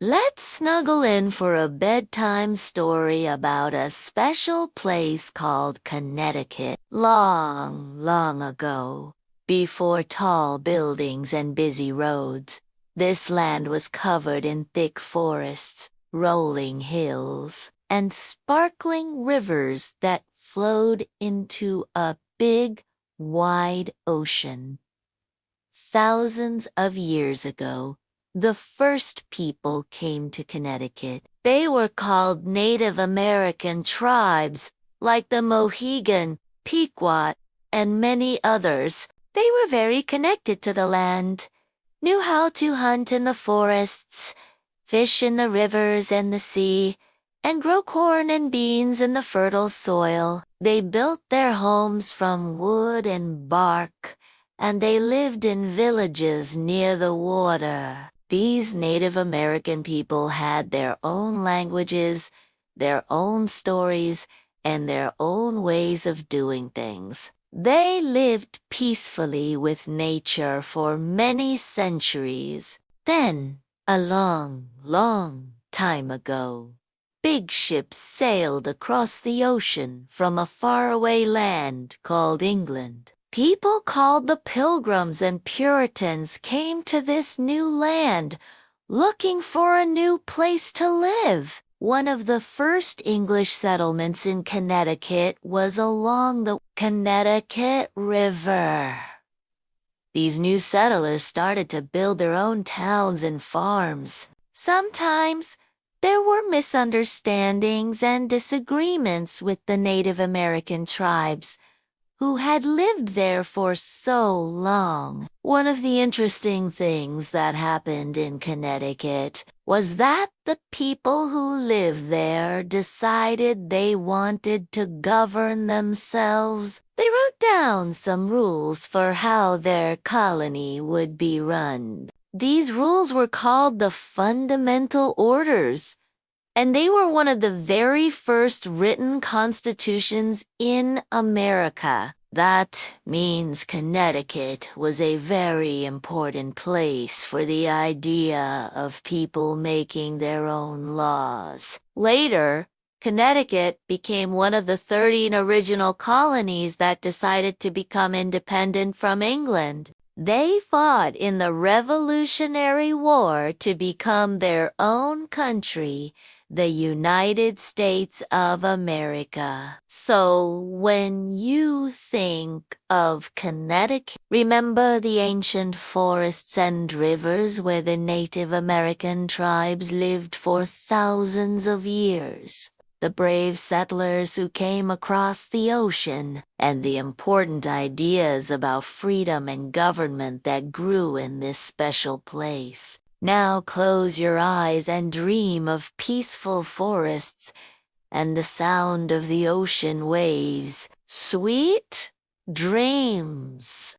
Let's snuggle in for a bedtime story about a special place called Connecticut. Long, long ago, before tall buildings and busy roads, this land was covered in thick forests, rolling hills, and sparkling rivers that flowed into a big, wide ocean. Thousands of years ago, the first people came to Connecticut. They were called Native American tribes, like the Mohegan, Pequot, and many others. They were very connected to the land, knew how to hunt in the forests, fish in the rivers and the sea, and grow corn and beans in the fertile soil. They built their homes from wood and bark, and they lived in villages near the water. These Native American people had their own languages, their own stories, and their own ways of doing things. They lived peacefully with nature for many centuries. Then, a long, long time ago, big ships sailed across the ocean from a faraway land called England. People called the Pilgrims and Puritans came to this new land, looking for a new place to live. One of the first English settlements in Connecticut was along the Connecticut River. These new settlers started to build their own towns and farms. Sometimes, there were misunderstandings and disagreements with the Native American tribes, who had lived there for so long. One of the interesting things that happened in Connecticut was that the people who lived there decided they wanted to govern themselves. They wrote down some rules for how their colony would be run. These rules were called the Fundamental Orders, and they were one of the very first written constitutions in America. That means Connecticut was a very important place for the idea of people making their own laws. Later, Connecticut became one of the 13 original colonies that decided to become independent from England. They fought in the Revolutionary War to become their own country, the United States of America. So when you think of Connecticut, remember the ancient forests and rivers where the Native American tribes lived for thousands of years, the brave settlers who came across the ocean, and the important ideas about freedom and government that grew in this special place. Now close your eyes and dream of peaceful forests and the sound of the ocean waves. Sweet dreams.